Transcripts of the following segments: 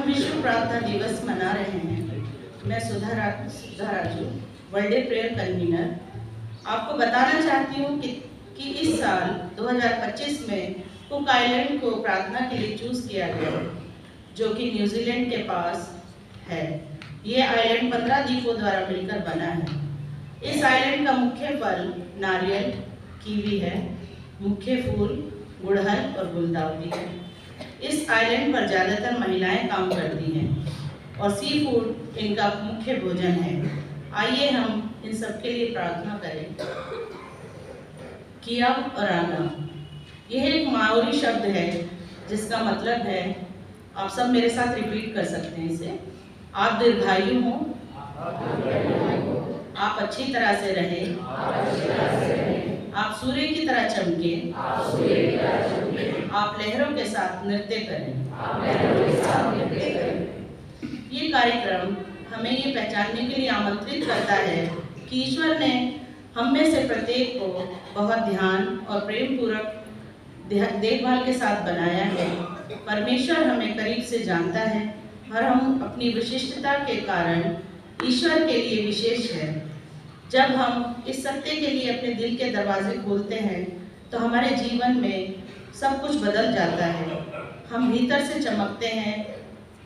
विश्व प्रार्थना दिवस मना रहे हैं। मैं Sudha Raju, world day prayer convener, आपको बताना चाहती हूँ कि इस साल 2025 में कुक आइलैंड को प्रार्थना के लिए चूज किया गया, जो कि न्यूजीलैंड के पास है। ये आइलैंड 15 द्वीपों द्वारा मिलकर बना है। इस आइलैंड का मुख्य फल नारियल, कीवी है। मुख्य फूल गुड़हल और गुलदाउदी है। इस आइलैंड पर ज़्यादातर महिलाएं काम करती हैं और सी फूड इनका मुख्य भोजन है। आइए हम इन सब के लिए प्रार्थना करें। किया और आना, यह एक माओरी शब्द है जिसका मतलब है, आप सब मेरे साथ रिपीट कर सकते हैं इसे। आप दीर्घायु हो, आप अच्छी तरह से रहें, आप सूर्य की तरह चमके, आप लहरों के साथ नृत्य करें। ये कार्यक्रम हमें ये पहचानने के लिए आमंत्रित करता है कि ईश्वर ने हम में से प्रत्येक को बहुत ध्यान और प्रेम पूर्वक देखभाल के साथ बनाया है। परमेश्वर हमें करीब से जानता है और हम अपनी विशिष्टता के कारण ईश्वर के लिए विशेष है। जब हम इस सत्य के लिए अपने दिल के दरवाजे खोलते हैं तो हमारे जीवन में सब कुछ बदल जाता है। हम भीतर से चमकते हैं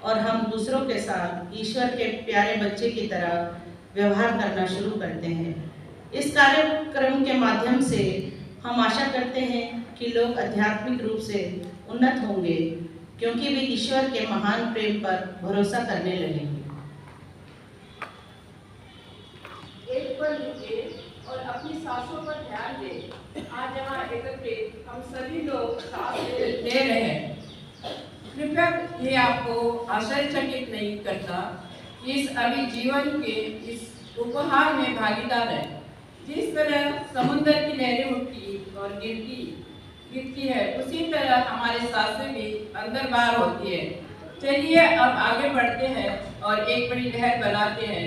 और हम दूसरों के साथ ईश्वर के प्यारे बच्चे की तरह व्यवहार करना शुरू करते हैं। इस कार्यक्रम के माध्यम से हम आशा करते हैं कि लोग आध्यात्मिक रूप से उन्नत होंगे, क्योंकि वे ईश्वर के महान प्रेम पर भरोसा करने लगेंगे। एक पल रुकिए और अपनी सांसों पर ध्यान दें। आज यहाँ एकत्रित हम सभी लोग सांस ले रहे हैं। कृपया ये आपको आश्चर्यचकित नहीं करता कि इस अभी जीवन के इस उपहार में भागीदार है। जिस तरह समुद्र की लहरें उठती और गिरती है, उसी तरह हमारे सांसें भी अंदर बाहर होती है। चलिए अब आगे बढ़ते हैं और एक बड़ी लहर बनाते हैं।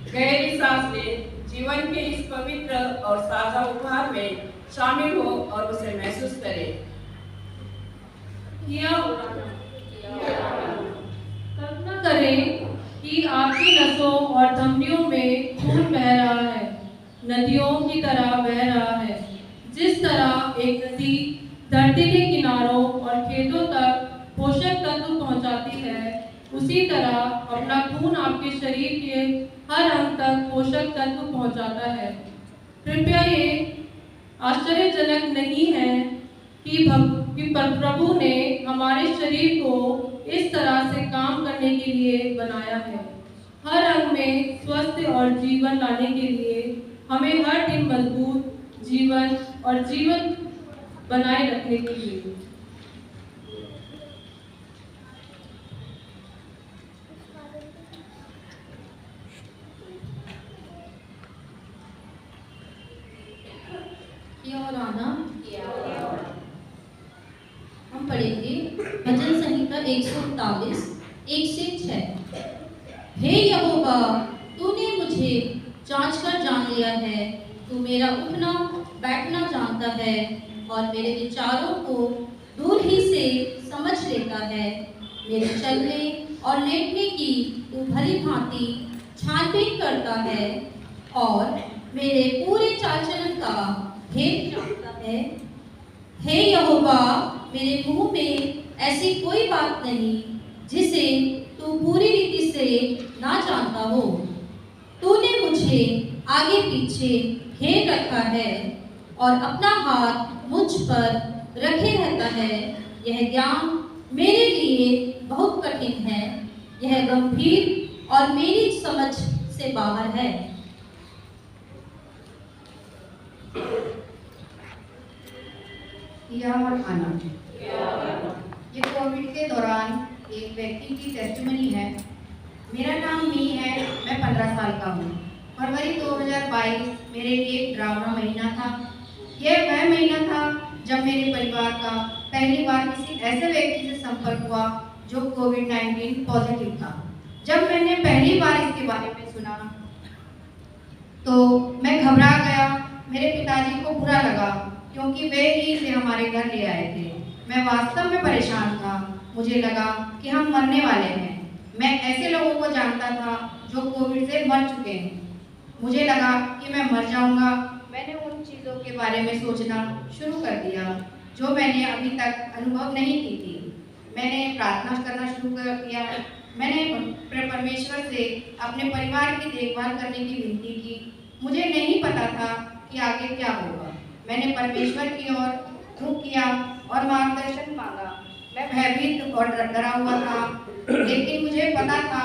गहरी सांस लें, जीवन के इस पवित्र और साझा उपहार में शामिल हो और उसे महसूस करें। कल्पना करें कि आपकी नसों और धमनियों में खून बह रहा है, नदियों की तरह बह रहा है। जिस तरह एक नदी धरती के किनारों और खेतों तक पोषक तत्व पहुंचाती है, उसी तरह अपना खून आपके शरीर के हर अंग तक पोषक तत्व पहुंचाता है। कृपया ये आश्चर्यजनक नहीं है कि प्रभु ने हमारे शरीर को इस तरह से काम करने के लिए बनाया है। हर अंग में स्वस्थ और जीवन लाने के लिए हमें हर दिन मजबूत जीवन बनाए रखने के लिए। और आना हम पढ़ेंगे भजन संहिता 139 1 से 6। हे यहोवा, तूने मुझे जांच कर जान लिया है। तू मेरा उठना बैठना जानता है और मेरे विचारों को दूर ही से समझ लेता है। मेरे चलने और लेटने की तू भली भांति छानबीन करता है और मेरे पूरे चाल चलन का भेद जानता है। हे यहोवा, मेरे मुंह में ऐसी कोई बात नहीं जिसे तू पूरी रीति से ना जानता हो। तूने मुझे आगे पीछे घेर रखा है और अपना हाथ मुझ पर रखे रहता है। यह ज्ञान मेरे लिए बहुत कठिन है, यह गंभीर और मेरी समझ से बाहर है। किया और आना। ये कोविड के दौरान एक व्यक्ति की टेस्टिमनी है। मेरा नाम मी है, मैं 15 साल का हूँ। फरवरी 2022 मेरे लिए एक डरावना महीना था। यह वह महीना था जब मेरे परिवार का पहली बार किसी ऐसे व्यक्ति से संपर्क हुआ जो कोविड-19 पॉजिटिव था। जब मैंने पहली बार इसके बारे में सुना तो मैं घबरा गया। मेरे पिताजी को बुरा लगा क्योंकि वे ही इसे हमारे घर ले आए थे। मैं वास्तव में परेशान था। मुझे लगा कि हम मरने वाले हैं। को जानता था जो कोविड से मर चुके हैं। मुझे लगा कि मैं मर जाऊंगा। मैंने उन चीज़ों के बारे में सोचना शुरू कर दिया जो मैंने अभी तक अनुभव नहीं की थी। मैंने प्रार्थना करना शुरू कर दिया। मैंने परमेश्वर से अपने परिवार की देखभाल करने की विनती की। मुझे नहीं पता था कि आगे क्या होगा। मैंने परमेश्वर की ओर रुख किया और मार्गदर्शन मांगा। मैं भयभीत और डरा हुआ था, लेकिन मुझे पता था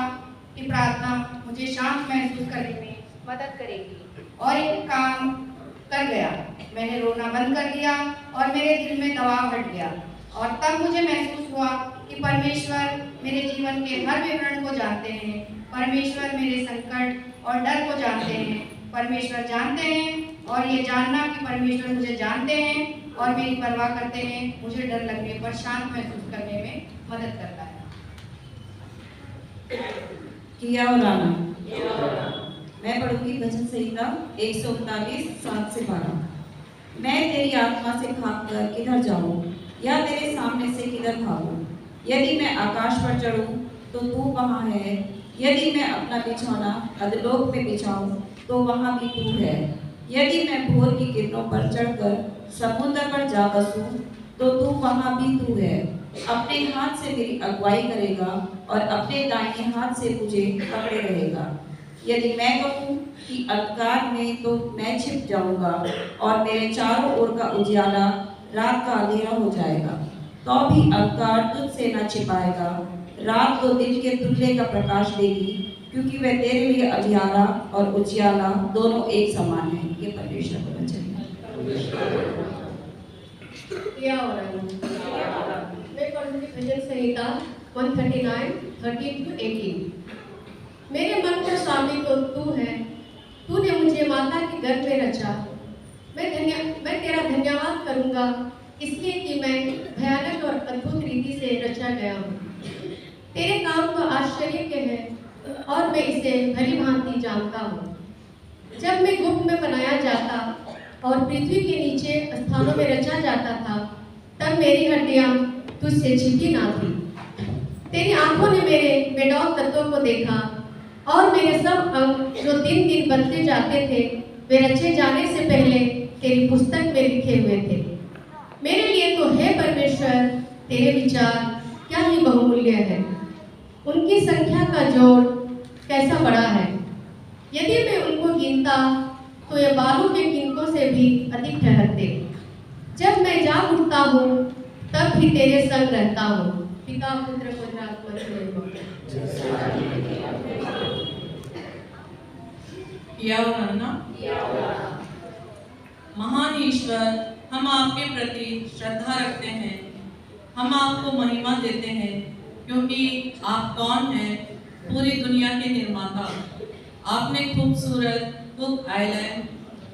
कि प्रार्थना मुझे शांत महसूस करने में मदद करेगी और एक काम कर गया। मैंने रोना बंद कर दिया और मेरे दिल में दबाव हट गया और तब मुझे महसूस हुआ कि परमेश्वर मेरे जीवन के हर विवरण को जानते हैं। परमेश्वर मेरे संकट और डर को जानते हैं। परमेश्वर जानते हैं और ये जानना कि परमेश्वर मुझे जानते हैं और मेरी परवाह करते हैं मुझे डर लगने पर शांत महसूस करने में मदद करता है। किया और आना। मैं पढ़ूंगी भजन संहिता 139 7 से 12। मैं तेरी आत्मा से भागकर किधर जाऊं या तेरे सामने से किधर भागूं? यदि मैं आकाश पर चढ़ूं तो तू वहां है। यदि मैं अपना बिछौना अधोलोक में बिछाऊं तो वहां भी तू है। यदि मैं भोर की किरणों पर चढ़कर समुद्र पर जा बसूं तो तू वहां भी तू है। अपने हाथ से मेरी अगुवाई करेगा और अपने दाहिने हाथ से मुझे पकड़े रहेगा। यदि मैं कहूँ कि अंधकार में, तो मैं छिप जाऊंगा और मेरे चारों ओर का उजियाला रात का अंधेरा हो जाएगा। तो भी अंधकार तुझसे न छिपाएगा। रात तो दिन के तुल्य का प्रकाश देगी, क्योंकि वह तेरे लिए अंधियारा और उजियाला दोनों एक समान है। ये परमेश्वर का वचन है। मैं पढ़ूंगी भजन संहिता 139 13 to 18। मेरे मन का स्वामी तो तू है, तूने मुझे माता के गर्भ में रचा। मैं तेरा धन्यवाद करूंगा, इसलिए कि मैं भयानक और अद्भुत रीति से रचा गया हूँ। तेरे काम तो आश्चर्य के हैं और मैं इसे भली भांति जानता हूँ। जब मैं गुप्त में बनाया जाता और पृथ्वी के नीचे स्थानों में रचा जाता था, तब मेरी हड्डियां तुझसे छिपी ना थी। तेरी आंखों ने मेरे बेडौल तत्वों को देखा और मेरे सब अंग जो दिन दिन बनते जाते थे, वे रचे जाने से पहले तेरी पुस्तक में लिखे हुए थे। मेरे लिए तो हे परमेश्वर, तेरे विचार क्या ही बहुमूल्य है। उनकी संख्या का जोड़ कैसा बड़ा है। यदि मैं उनको गिनता तो ये बालू के किनकों से भी अधिक ठहरते। जब मैं जाग उठता हूँ तब भी तेरे संग रहता हूँ। पिता पुत्र पवित्र आत्मा से महान ईश्वर, हम आपके प्रति श्रद्धा रखते हैं। हम आपको महिमा देते हैं क्योंकि आप कौन हैं? पूरी दुनिया के निर्माता। आपने खूबसूरत कुक आइलैंड,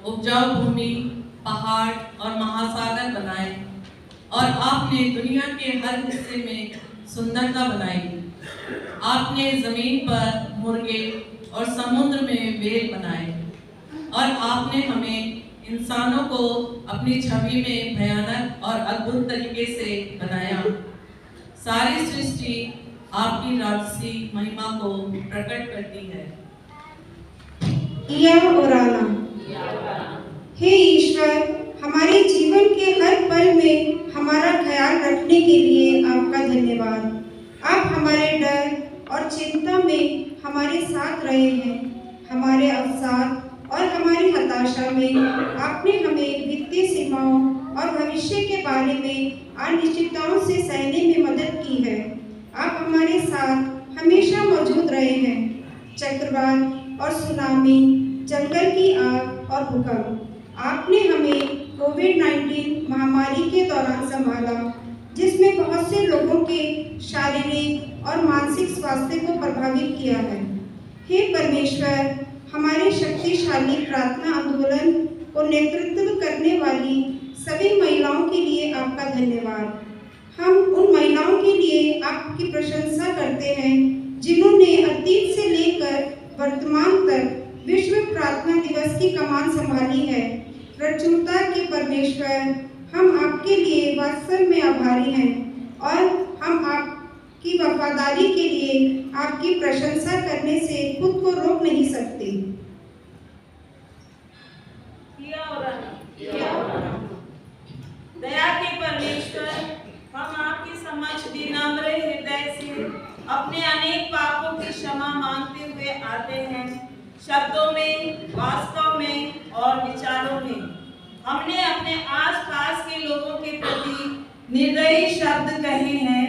उपजाऊ भूमि, पहाड़ और महासागर बनाए और आपने दुनिया के हर हिस्से में सुंदरता बनाई। आपने जमीन पर मुर्गे और समुद्र में व्हेल बनाए और आपने हमें इंसानों को अपनी छवि में भयानक और अद्भुत तरीके से बनाया। सारी सृष्टि आपकी राजसी महिमा को प्रकट करती है। किया और आना। हे ईश्वर, हमारे जीवन के हर पल में हमारा ख्याल रखने के लिए आपका धन्यवाद। आप हमारे डर और चिंता में हमारे साथ रहे हैं। हमारे अवसाद और हमारी हताशा में आपने हमें वित्तीय सीमाओं और भविष्य के बारे में अनिश्चितताओं से सहने में मदद की है। आप हमारे साथ हमेशा मौजूद रहे हैं। चक्रवात और सुनामी, जंगल की आग और भूकंप, आपने हमें कोविड-19 महामारी के दौरान संभाला, जिसमें बहुत से लोगों के शारीरिक और मानसिक स्वास्थ्य को प्रभावित किया है। हे परमेश्वर, हमारे शक्तिशाली प्रार्थना आंदोलन को नेतृत्व करने वाली सभी महिलाओं के लिए आपका धन्यवाद। हम उन महिलाओं के लिए आपकी प्रशंसा करते हैं जिन्होंने अतीत से लेकर वर्तमान तक विश्व प्रार्थना दिवस की कमान संभाली है। प्रचुरता के परमेश्वर, हम आपके लिए वास्तव में आभारी हैं और हम की वफादारी के लिए आपकी प्रशंसा करने से खुद को रोक नहीं सकते। दया के परमेश्वर, हम आपके समक्ष विनम्र हृदय से अपने अनेक पापों की क्षमा मांगते हुए आते हैं। शब्दों में, वास्तव में और विचारों में हमने अपने आसपास के लोगों के प्रति निर्दयी शब्द कहे हैं,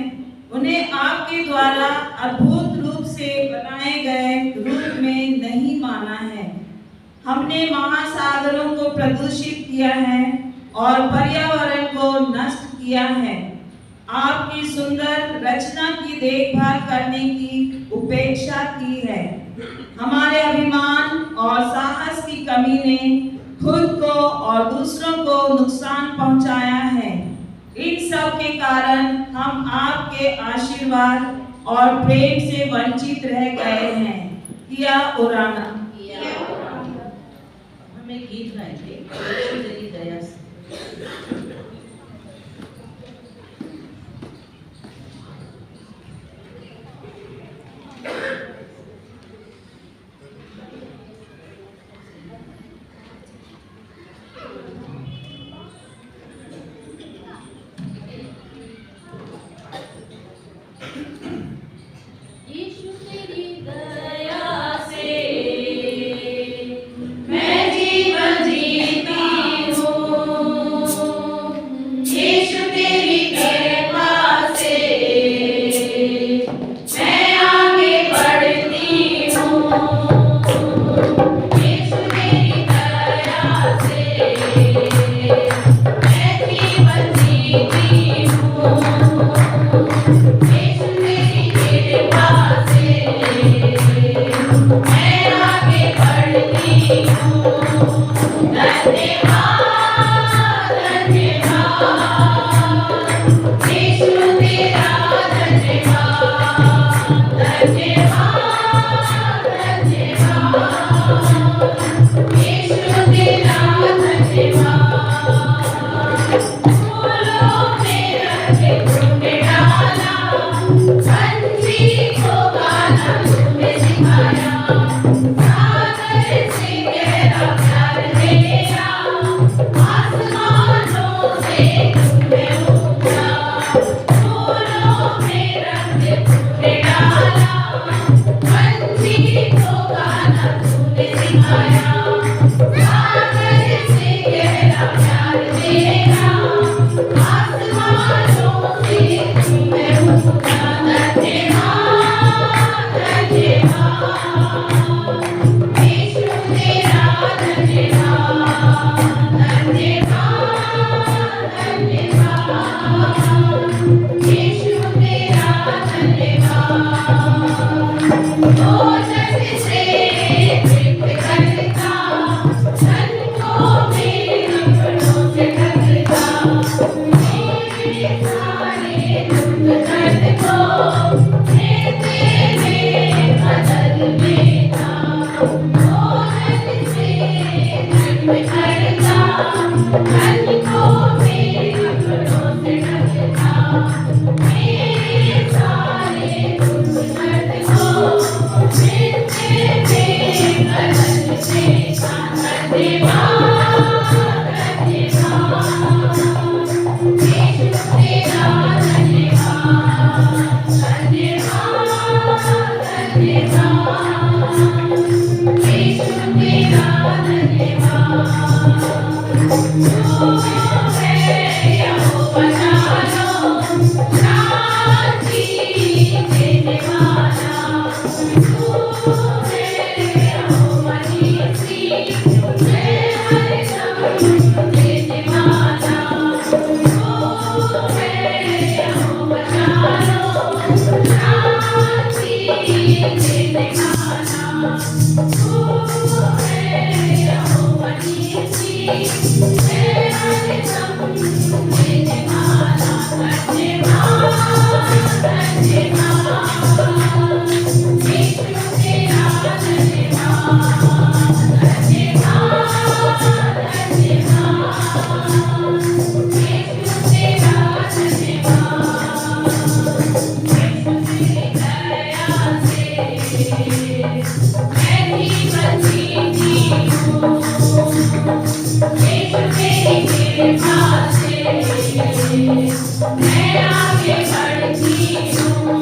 उन्हें आपके द्वारा अद्भुत रूप से बनाए गए रूप में नहीं माना है। हमने महासागरों को प्रदूषित किया है और पर्यावरण को नष्ट किया है। आपकी सुंदर रचना की देखभाल करने की उपेक्षा की है। हमारे अभिमान और साहस की कमी ने खुद को और दूसरों को नुकसान पहुंचाया है। इन सब के कारण हम आपके आशीर्वाद और प्रेम से वंचित रह गए हैं। किया ओराना। हमें गीत गाएंगे तेरी दया से। यीशु तेरी दया से मैं जीवन जीती हूँ। यीशु तेरी कृपा से मैं आगे बढ़ती हूँ। यीशु तेरी दया से मैं जीवन जीती हूँ। यीशु तेरी कृपा से मैं आगे बढ़ती हूँ। धन्यवाद, धन्यवाद, यीशु तेरा धन्यवाद, धन्यवाद, धन्यवाद, यीशु तेरा धन्यवाद। फूलों में रंग तूने डाला, पंछी को गाना तूने सिखाया। सागर से गहरा प्यार मेरा, आसमानों से तूने ऊंचा। फूलों में रंग तूने डाला, पंछी को गाना तूने सिखाया। सागर से गहरा प्यार मेरा, आसमानों से तूने ऊंचा। धन्यवाद, धन्यवाद, यीशु तेरा धन्यवाद, धन्यवाद, धन्यवाद, यीशु तेरा धन्यवाद। भोजन से तृप्त करता, धन को मेरे अपनों से ढकता। मेरे सारे दुख दर्द को तेरे बदल में था। भोजन से तृप्त करता, धन को मेरे अपनों से ढकता। मेरे सारे दुख दर्द को तेरे बदल में था। धन्यवाद, धन्यवाद, यीशु तेरा धन्यवाद, धन्यवाद, धन्यवाद, यीशु तेरा धन्यवाद। तू है यहोवा जानो, शांति देने वाला। तू है यहोवा नीसी, मैं हरदम देने वाला। तू है यहोवा जानो, शांति देने वाला। तू है यहोवा नीसी, मैं हरदम देने वाला। धन्यवाद, धन्यवाद, यीशु तेरा धन्यवाद, धन्यवाद, धन्यवाद, यीशु तेरा धन्यवाद, यीशु मैं भी बंदी थी हूँ, यीशु तेरी कृपा से मैं आगे बढ़ती हूँ।